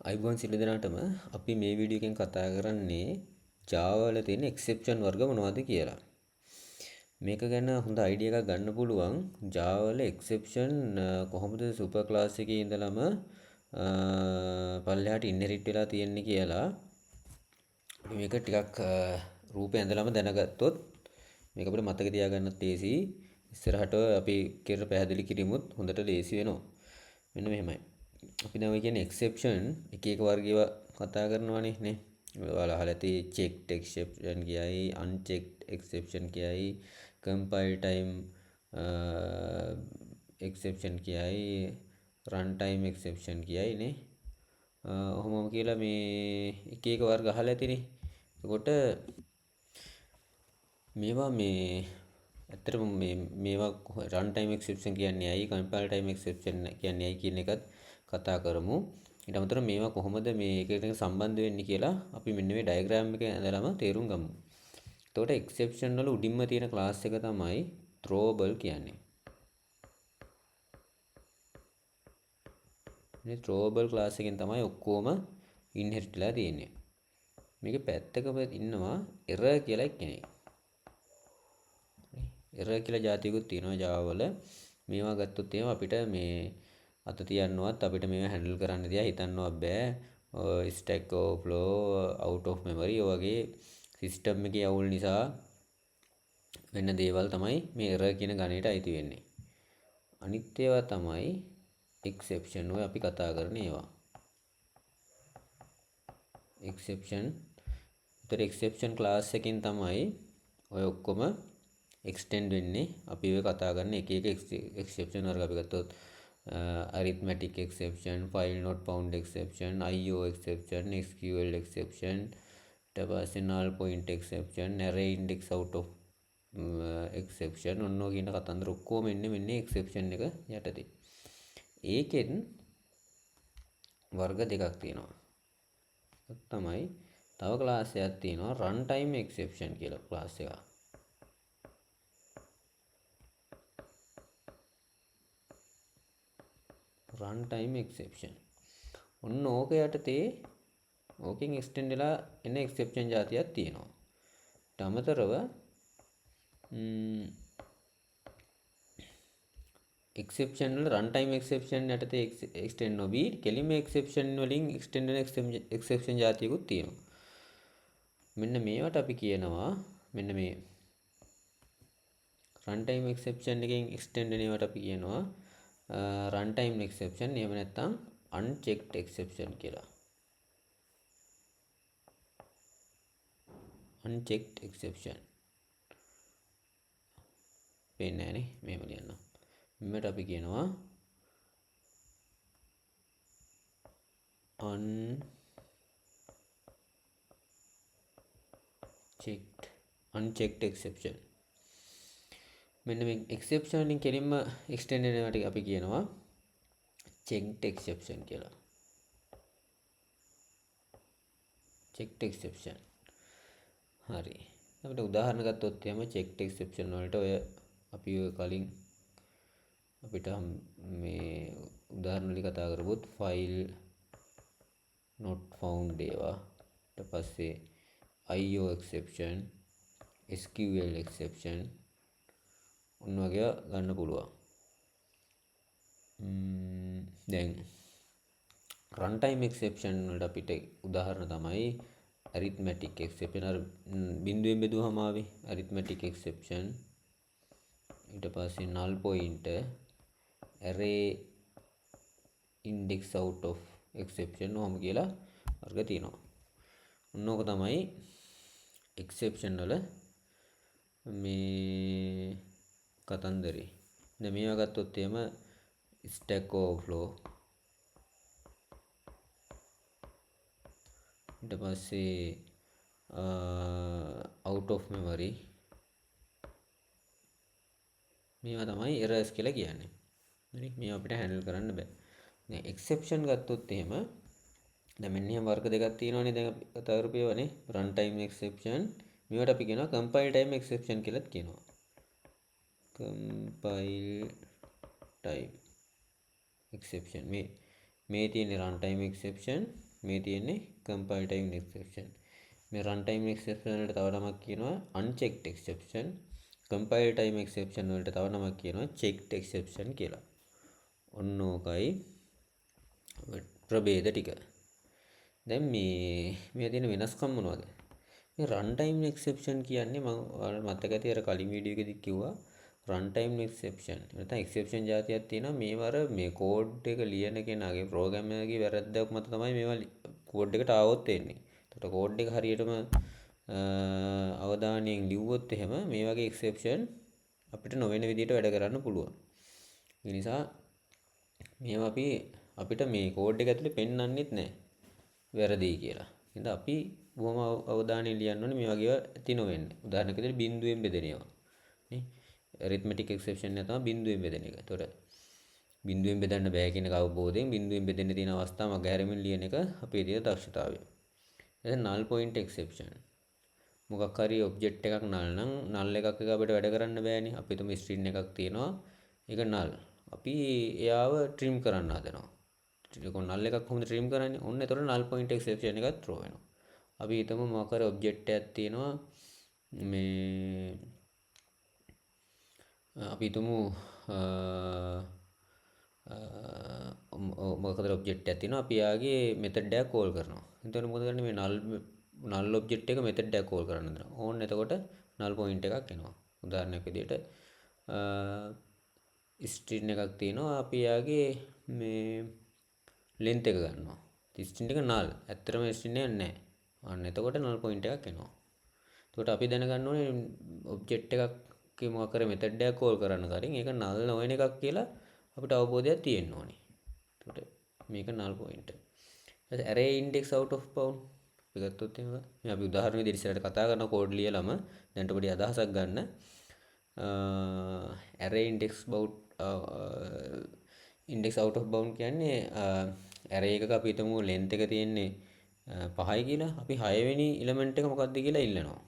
අයිබෝන් සියලු දෙනාටම අපි මේ වීඩියෝ එකෙන් කතා කරන්නේ Java වල තියෙන exception වර්ග මොනවද කියලා. මේක ගැන හොඳ අයිඩියා එකක් ගන්න පුළුවන්. Java වල exception කොහොමද super class එකේ ඉඳලම පල්ලෙහාට inherit වෙලා තියෙන්නේ කියලා. අපි මේක ටිකක් රූපේ ඇඳලාම දැනගත්තොත් මේක අපිට මතක තියාගන්නත් ලේසි. ඉස්සරහට අපි කෙර පැහැදිලි කිරීමුත් හොඳට ලේසි වෙනවා. මෙන්න මෙහෙමයි. අපි දැන් ඔය කියන්නේ exception එක එක වර්ගයව කතා කරනවානේ නේ. ඔයාලා අහලා ඇති checked exception කියයි unchecked exception කියයි compile time exception කියයි runtime exception කියයි නේ. ඔහොමම කියලා මේ එක එක වර්ග අහලා ඇතිනේ. එතකොට මේවා ඇත්තටම මේවා runtime exception කියන්නේ ඇයි compile time exception කියන්නේ ඇයි කියන එකත් කතා කරමු. ඊට අමතරව මේවා කොහොමද මේ එක එකට සම්බන්ධ වෙන්නේ කියලා අපි මෙන්න මේ ඩයග්‍රෑම් එක ඇඳලාම තේරුම් ගමු. එතකොට exception වල උඩින්ම තියෙන ක්ලාස් එක තමයි throwable කියන්නේ. මේ throwable ක්ලාස් එකෙන් තමයි ඔක්කොම inherit වෙලා තියෙන්නේ. මේකේ පැත්තකම ඉන්නවා error කියලා කෙනෙක්. error කියලා જાතියකුත් තියෙනවා Java වල. මේවා ගත්තොත් එහෙම අපිට මේ අත තියන්නවත් අපිට මේවා හැන්ඩල් කරන්න තියා හිතන්නවත් බෑ. stack overflow out of memory වගේ සිස්ටම් එකේ අවුල් නිසා වෙන දේවල් තමයි මේ error කියන ගණයට අයිති වෙන්නේ. අනිත් ඒවා තමයි exception ඔය අපි කතා කරන ඒවා. exception. ඒතර exception class එකෙන් තමයි ඔය ඔක්කොම extend වෙන්නේ. අපි ඔය කතා කරන එක එක exception වර්ග අපි ගත්තොත් arithmetic exception, file not found exception, IO exception, SQL exception, ඊට පස්සේ null point exception, array index out of exception ඔන්නෝ කියන කතන්දර ඔක්කොම එන්නේ මෙන්න exception එක යටතේ. ඒකෙන් වර්ග දෙකක් තියෙනවා. තමයි තව ක්ලාස් එකක් තියෙනවා runtime exception කියලා ක්ලාස් එකක්. runtime exception. ඔන්න ඕක යටතේ ඕකෙන් extend වෙලා එන exception જાතියක් තියෙනවා. ඊට අමතරව exception වල runtime exception යටතේ extend නොවි කෙලින්ම exception වලින් extend වෙන exception જાතියකුත් තියෙනවා. මෙන්න මේවට අපි කියනවා මෙන්න මේ runtime exception එකෙන් extend වෙන ඒවාට අපි කියනවා runtime exception එහෙම නැත්නම් unchecked exception කියලා. unchecked exception වෙන්නේ නැහැ නේ මේව ලියන්න. මෙවට අපි කියනවා unchecked exception. මෙන්න මේ exception වලින් කෙලින්ම extend වෙනවට අපි කියනවා checked exception කියලා. checked exception. හරි. අපිට උදාහරණ ගත්තොත් එහෙම checked exception වලට ඔය අපි ඔය කලින් අපිට මේ උදාහරණ වලින් කතා කරපොත් file not found ඒවා ඊට පස්සේ IO exception, SQL exception ඔන්න වගේ ගන්න පුළුවන්. දැන් runtime exception වලට අපිට උදාහරණ තමයි arithmetic exception අර බිඳුවෙන් බෙදුවම ආවේ arithmetic exception ඊට පස්සේ null pointer array index out of exception ඔහොම කියලා වර්ග තියෙනවා. ඔන්නෝක තමයි exception වල මේ කතන්දරේ. දැන් මේවා ගත්තොත් එහෙම stack overflow ඊට පස්සේ out of memory මේවා තමයි errors කියලා කියන්නේ. හරි මේවා අපිට handle කරන්න බෑ. දැන් exception ගත්තොත් එහෙම දැන් මෙන්න එහෙම වර්ග දෙකක් තියෙනවානේ දැන් අපි කතා කරපේවනේ runtime exception මේවට අපි කියනවා compile time exception කියලාත් කියනවා. compile time exception මේ තියෙන runtime exception මේ තියෙන්නේ compile time exception. මේ run time exception වලට තව නමක් කියනවා unchecked exception. compile time exception වලට තව නමක් කියනවා checked exception කියලා. ඔන්න ඕකයි ප්‍රභේද ටික. දැන් මේ තියෙන වෙනස්කම් මොනවද? මේ රන් ටයිම් එක්සෙප්ෂන් කියන්නේ මම ඔයාලට මතක ඇති අර කලින් වීඩියෝ එකේදී කිව්වා රන් ටයිම් එක්සෙප්ෂන්. නැත්නම් එක්සෙප්ෂන් જાතියක් තියෙනවා මේවර මේ කෝඩ් එක ලියන කෙනාගේ ප්‍රෝග්‍රෑම් එකේ වැරද්දක් මත තමයි මේවා කෝඩ් එකට ආවොත් එන්නේ. ඒකට කෝඩ් එක හරියටම අවධානයෙන් ලිව්වොත් එහෙම මේ වගේ එක්සෙප්ෂන් අපිට නොවන විදිහට වැඩ කරන්න පුළුවන්. ඒ නිසා මේවා අපිට මේ කෝඩ් එක ඇතුලේ පෙන්වන්නෙත් නැහැ. වැරදි කියලා. එහෙනම් අපි බොහොම අවධානයෙන් ලියන්න ඕනේ මේ වගේ ඇති නොවෙන්න. උදාහරණයක් විදිහට බිංදුවෙන් බෙදෙන ඒවා. නේ? arithmetic exception එක තමයි බිංදුවෙන් බෙදෙන එක. ඒතකොට බිංදුවෙන් බෙදන්න බෑ කියන එක අවබෝධයෙන් බිංදුවෙන් බෙදෙන්න තියෙන අවස්ථා මගහැරමින් ලියන එක අපේ තියෙන දක්ෂතාවය. එතන null point exception. මොකක් හරි ඔබ්ජෙක්ට් එකක් null නම් null එකක් එක අපිට වැඩ කරන්න බෑනේ. අපි තුමු string එකක් තියෙනවා. ඒක null. අපි එයාව trim කරන්න හදනවා. null එකක් කොහොමද trim කරන්නේ? ඔන්න එතකොට null point exception එකක් throw වෙනවා. අපි හිතමු මොකක් හරි ඔබ්ජෙක්ට් එකක් තියෙනවා මේ අපි හිතමු මොකක් හරි ඔබ්ජෙක්ට් එකක් තියෙනවා අපි යාගේ මෙතඩ් එකක් කෝල් කරනවා. එතකොට මොකද කරන්නේ මේ null ඔබ්ජෙක්ට් එක මෙතඩ් එකක් කෝල් කරන්න දෙනවා. ඕන්න එතකොට null point එකක් එනවා. උදාහරණයක් විදිහට string එකක් තියෙනවා අපි යාගේ මේ length එක ගන්නවා. string එක null. ඇත්තටම string එක නැහැ. අන්න එතකොට null point එකක් එනවා. එතකොට අපි දැනගන්න ඕනේ ඔබ්ජෙක්ට් එකක් මොකක් කරේ මෙතඩ් එකක් කෝල් කරන්න කලින් ඒක null නොවන එකක් කියලා අපිට අවබෝධයක් තියෙන්න ඕනේ. එතකොට මේක null point. ඊට array index out of bound අපි ගත්තොත් එහෙම මේ අපි උදාහරණ විදිහට ඉස්සරහට කතා කරන කෝඩ් ලියලම දැන්ට පොඩි අදහසක් ගන්න. array index out of bound කියන්නේ array එකක අපි හිතමු length එක තියෙන්නේ 5යි කියලා අපි 6 වෙනි element එක මොකක්ද කියලා ඉල්ලනවා.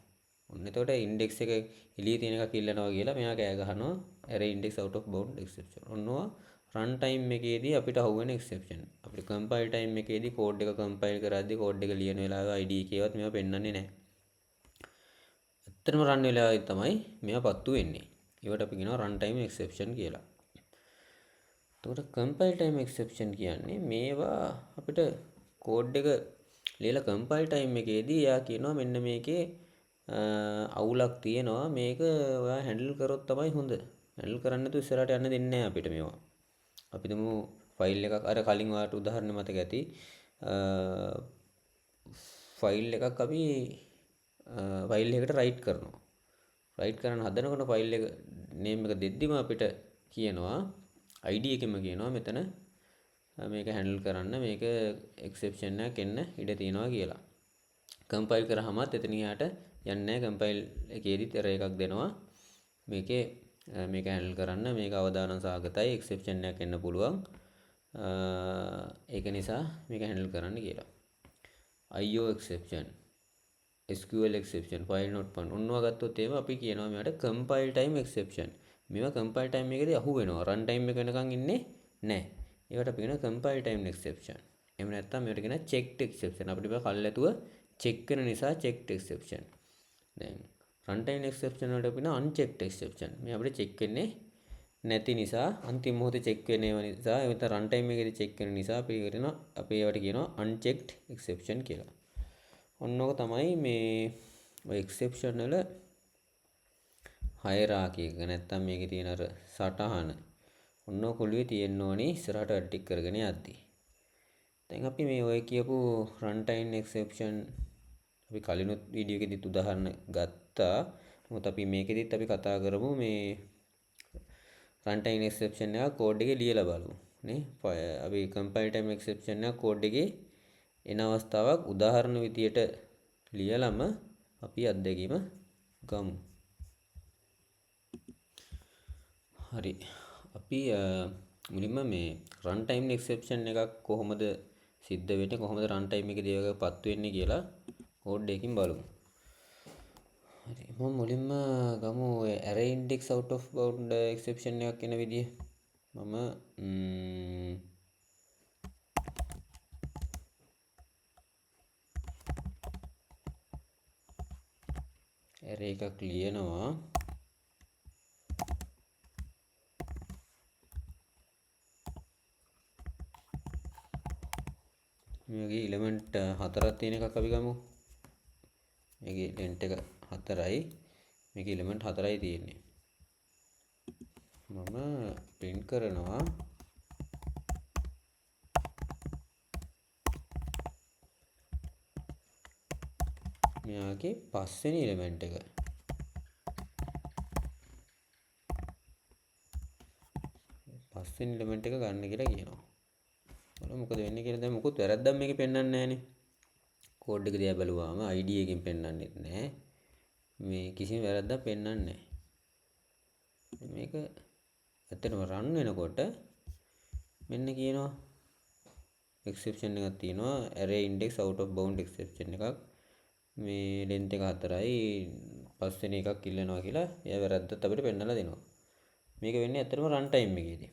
ඔන්න එතකොට index එක එළියේ තියෙන එකක් ඉල්ලනවා කියලා මෙයා කෑ ගහනවා array index out of bound exception. ඔන්නවා run time එකේදී අපිට අහුවෙන exception. අපිට compile time එකේදී code එක compile කරද්දී code එක ලියන වෙලාවේ IDE එකේවත් මේවා පෙන්වන්නේ නැහැ. ඇත්තටම run වෙලාවේ තමයි මේවා පත්තු වෙන්නේ. ඒවට අපි කියනවා run time exception කියලා. එතකොට compile time exception කියන්නේ මේවා අපිට code එක ලියලා compile time එකේදී එයා කියනවා මෙන්න මේකේ අවුලක් තියෙනවා මේක ඔයා හැන්ඩල් කරොත් තමයි හොඳ. හැන්ඩල් කරන්න නැතුව ඉස්සරහට යන්න දෙන්නේ නැහැ අපිට මේවා. අපි තුමු ෆයිල් එකක් අර කලින් ඔයාලට උදාහරණ මතක ඇති ෆයිල් එකක් අපි ෆයිල් එකකට රයිට් කරනවා. රයිට් කරන්න හදනකොට ෆයිල් එක නේම් එක දෙද්දිම අපිට කියනවා ID එකෙම කියනවා මෙතන මේක හැන්ඩල් කරන්න මේක එක්සෙප්ෂන් එකක් එන්න ඉඩ තියෙනවා කියලා. කම්පයිල් කරාමත් එතන යාට යන්නේ නැහැ. කම්පයිල් එකේදීත් error එකක් දෙනවා. මේක හැන්ඩල් කරන්න මේක අවදානම් සහගතයි එක්සෙප්ෂන් එකක් එන්න පුළුවන්. ඒක නිසා මේක හැන්ඩල් කරන්න කියලා. IO exception, SQL exception, file not found. ඔන්නවා ගත්තොත් එහෙම අපි කියනවා මේවට compile time exception. මේවා compile time එකේදී අහු වෙනවා. run time එක වෙනකන් ඉන්නේ නැහැ. ඒවට අපි කියනවා compile time exception. එහෙම නැත්නම් මේවට කියනවා checked exception. අපිට මේවා කල්ැතුව check කරන නිසා checked exception. දැන් run time exception වලට අපි කියනවා unchecked exception. මේ අපිට check වෙන්නේ නැති නිසා අන්තිම මොහොතේ check වෙනේව නිසා එවිට run time එකේදී check කරන නිසා අපි කියනවා අපි ඒවට කියනවා unchecked exception කියලා. ඔන්න ඔක තමයි මේ ඔය exception වල hierarchy එක. නැත්තම් මේකේ තියෙන අර සටහන. ඔන්න ඔක ඔළුවේ තියෙන්න ඕනේ ඉස්සරහට වැඩ ටික කරගෙන යද්දී. දැන් අපි මේ ඔය කියපු run time exception අපි කලිනුත් වීඩියෝ එකෙදිත් උදාහරණ ගත්තා. මොකද අපි මේකෙදිත් අපි කතා කරමු මේ run time exception එක කෝඩ් එකේ ලියලා බලමු නේ. අපි compile time exception එක කෝඩ් එකේ එන අවස්ථාවක් උදාහරණ විදියට ලියලම අපි අත්දැකීම ගමු. හරි. අපි මුලින්ම මේ run time exception එකක් කොහොමද සිද්ධ වෙන්නේ කොහොමද run time එකේදී ඒකපත් වෙන්නේ කියලා කෝඩ් එකකින් බලමු. හරි. මම මුලින්ම ගමු array index out of bound exception එකක් එන විදිය. මම array එකක් ලියනවා. මේකේ element 4ක් තියෙන එකක් අපි ගමු. මේකේ length එක 4යි. මේකේ element 4යි තියෙන්නේ. මම print කරනවා මෙයාගේ පස්වෙනි element එක. පස්වෙනි element එක ගන්න කියලා කියනවා. බලමු මොකද වෙන්නේ කියලා. දැන් මොකුත් වැරද්දක් මේකේ පෙන්වන්නේ නැහනේ. කෝඩ් එක දිහා බලුවාම ID එකකින් පෙන්වන්නෙත් නැහැ. මේ කිසිම වැරද්දක් පෙන්වන්නේ නැහැ. මේක ඇත්තටම run වෙනකොට මෙන්න කියනවා exception එකක් තියෙනවා. array index out of bound exception එකක්. මේ length එක 4යි පස්වෙනි එකක් ඉල්ලනවා කියලා එයා වැරද්දත් අපිට පෙන්නලා දෙනවා. මේක වෙන්නේ ඇත්තටම run time එකේදී.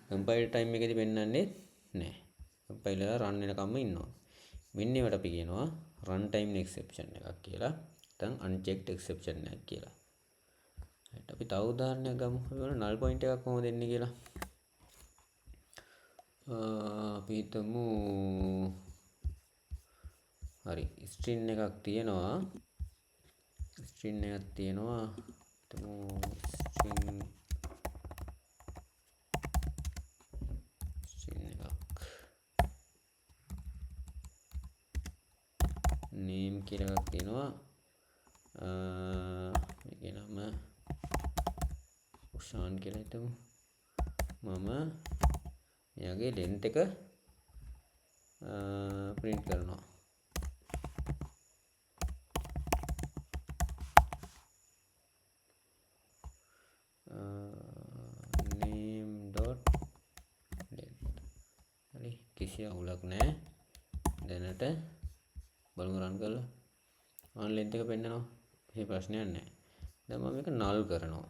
compile time එකේදී පෙන්වන්නේ නැහැ. compile එක run වෙනකම්ම ඉන්නවා. මෙන්න ඒවට අපි කියනවා run time exception එකක් කියලා. නැත්නම් unchecked exception එකක් කියලා. හරියට අපි තව උදාහරණයක් ගමු. අපි බලමු null point එකක් කොහොමද දෙන්නේ කියලා. අපි හිතමු හරි string එකක් තියෙනවා. string එකක් තියෙනවා. හිතමු string එකක් name කියලා එකක් තියෙනවා. මේකේ නම උෂාන් කියලා හිතමු. මම එයාගේ length එක print කරනවා. name dot length. හරි කිසි අවුලක් නැහැ. දැනට බලමු run කරලා. on length එක පෙන්නනවා. කිසි ප්‍රශ්නයක් නැහැ. දැන් මම මේක null කරනවා.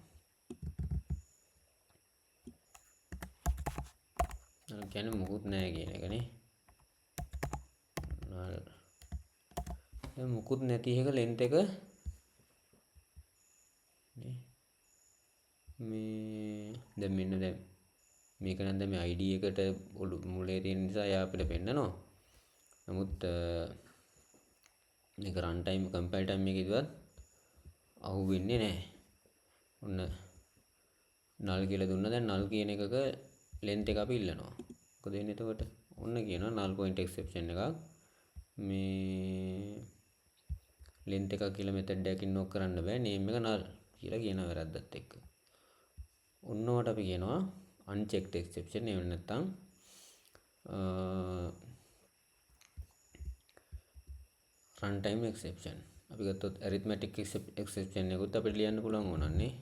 null කියන්නේ මොකුත් නැහැ කියන එකනේ. null. දැන් මොකුත් නැති එක length එක මේ දැන් මෙන්න දැන් මේක නම් දැන් මේ ID එකට මුලේ තියෙන නිසා එයා අපිට පෙන්නනවා. නමුත් මේක run time compile time එකේදීවත් අහු වෙන්නේ නැහැ. ඔන්න null කියලා දුන්නා. දැන් null කියන එකක length එක අපි ඉල්ලනවා. මොකද වෙන්නේ එතකොට? ඔන්න කියනවා null point exception එකක්. මේ length එකක් කියලා method එකකින් knock කරන්න බෑ. name එක null කියලා කියන වැරද්දත් එක්ක. ඔන්නවට අපි කියනවා unchecked exception. එහෙම නැත්නම් runtime exception. අපි ගත්තොත් arithmetic exception එකකුත් අපිට ලියන්න පුළුවන් ඕනන්නේ.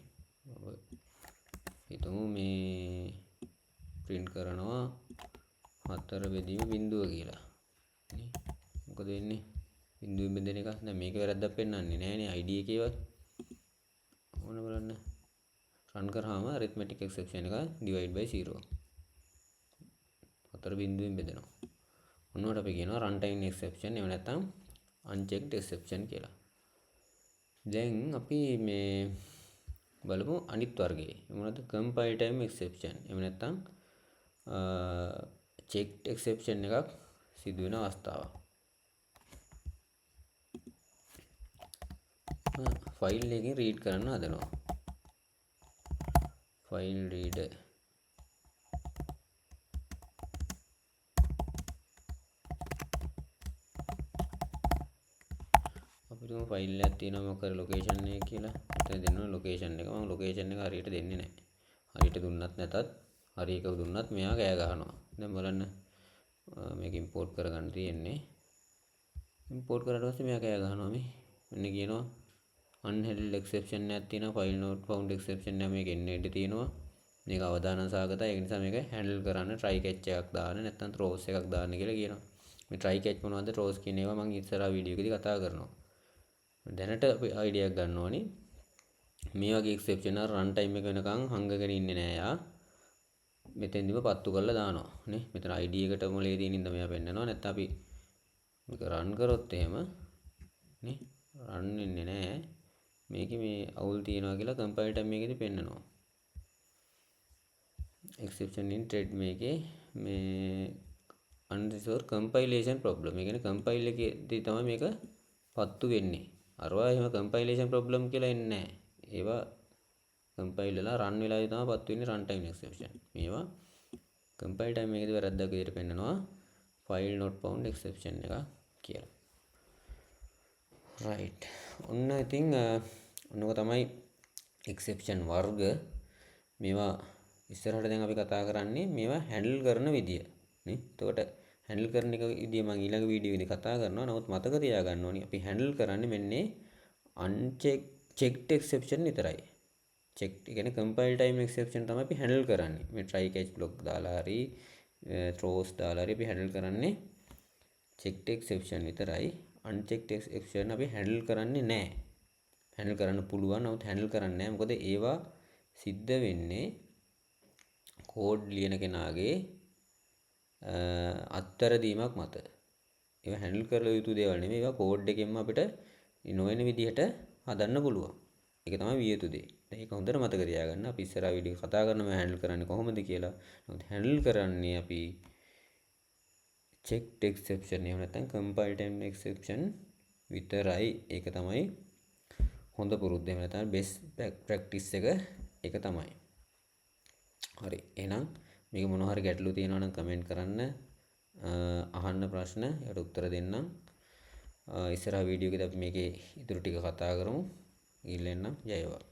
හිතමු මේ print කරනවා 4 බෙදීම බිඳුව කියලා. නේ? මොකද වෙන්නේ? බිඳුවෙන් බෙදෙන එක. දැන් මේක වැරද්දක් පෙන්වන්නේ නැහැනේ ID එකේවත්. ඕන බලන්න. run කරාම arithmetic exception එක divide by 0. 4 බිඳුවෙන් බෙදෙනවා. ඔන්නවට අපි කියනවා runtime exception. එහෙම නැත්නම් unchecked exception කියලා. දැන් අපි මේ බලමු අනිත් වර්ගයේ. මොනවද? compile time exception. එහෙම නැත්නම් checked exception එකක් සිදු වෙන අවස්ථාවක්. ෆයිල් එකකින් read කරන්න හදනවා. file reader අපිට ෆයිල් එකක් තියෙනවා මොකද ලොකේෂන් එක කියලා. එතන දෙනවා ලොකේෂන් එක. මම ලොකේෂන් එක හරියට දෙන්නේ නැහැ. හරියට දුන්නත් නැතත් හරි එකක් දුන්නත් මෙයා කෑ ගහනවා. දැන් බලන්න මේක import කරගන්න තියෙන්නේ. import කරලා ඊට පස්සේ මෙයා කෑ ගහනවා මේ. මෙන්න කියනවා unhandled exception එකක් තියෙනවා. file not found exception එක මේක එන්න ඉඩ තියෙනවා. මේක අවදානම් සහගතයි. ඒ නිසා මේක handle කරන්න try catch එකක් දාන්න නැත්නම් throws එකක් දාන්න කියලා කියනවා. මේ try catch මොනවද throws කියන ඒවා මම ඉස්සරහා වීඩියෝ එකේදී කතා කරනවා. දැනට අපි අයිඩියක් ගන්න ඕනි. මේ වගේ එක්සෙප්ෂන් එක රන් ටයිම් එක වෙනකන් හංගගෙන ඉන්නේ නෑ යා. මෙතෙන්දිම පත්තු කරලා දානවා නේ. මෙතන ID එකට මොලේ තියෙන ඉඳ මෙයා පෙන්නනවා. නැත්නම් අපි මේක රන් කරොත් එහෙම නේ රන් වෙන්නේ නැහැ. මේකේ මේ අවුල් තියනවා කියලා කම්පයිල් ටයිම් එකේදී පෙන්නනවා. exception in thread මේකේ මේ unresolved compilation problem. ඒ කියන්නේ කම්පයිල් එකේදී තමයි මේක පත්තු වෙන්නේ. අරවා එහෙම compilation problem කියලා එන්නේ නැහැ. ඒවා කම්පයිල් වෙලා රන් වෙලාදී තමයි පත්තු වෙන්නේ රන් ටයිම් exception. මේවා කම්පයිල් ටයිම් එකේදී වැරද්දක් විදිහට පෙන්නනවා file not found exception එක කියලා. right. ඔන්න ඉතින් ඔන්නක තමයි exception වර්ග. මේවා ඉස්සරහට දැන් අපි කතා කරන්නේ මේවා හැන්ඩල් කරන විදිය නේ. එතකොට හැන්ඩල් කරන එක විදිය මම ඊළඟ වීඩියෝෙදී කතා කරනවා. නමුත් මතක තියාගන්න ඕනි අපි හැන්ඩල් කරන්නේ මෙන්නේ checked exception විතරයි. checked කියන්නේ compile time exception තමයි අපි හැන්ඩල් කරන්නේ. මේ try catch block දාලා හරි throws දාලා හරි අපි හැන්ඩල් කරන්නේ checked exception විතරයි. unchecked exception අපි හැන්ඩල් කරන්නේ නැහැ. හැන්ඩල් කරන්න පුළුවන් නමුත් හැන්ඩල් කරන්නේ නැහැ. මොකද ඒවා සිද්ධ වෙන්නේ කෝඩ් ලියන කෙනාගේ අත්තරදීමක් මත. ඒවා හැන්ඩල් කරලා යුතු දේවල් නෙමෙයි. ඒවා කෝඩ් එකෙන්ම අපිට නොවන විදිහට හදන්න පුළුවන්. ඒක තමයි විය යුතු දේ. ඒක හොඳට මතක තියාගන්න. අපි ඉස්සරහ වීඩියෝ කතා කරනවා හැන්ඩල් කරන්නේ කොහොමද කියලා. නමුත් හැන්ඩල් කරන්නේ අපි checked exception එහෙම නැත්නම් compile time exception විතරයි. ඒක තමයි හොඳ පුරුද්ද. එහෙම නැත්නම් best practice එක ඒක තමයි. හරි. එහෙනම් මේක මොනවා හරි ගැටලු තියෙනවා නම් කමෙන්ට් කරන්න. අහන්න ප්‍රශ්න ඒකට උත්තර දෙන්නම්. ඉස්සරහ වීඩියෝ එකේදී අපි මේකේ ඉතුරු ටික කතා කරමු. ඊළඟ ජය වේවා.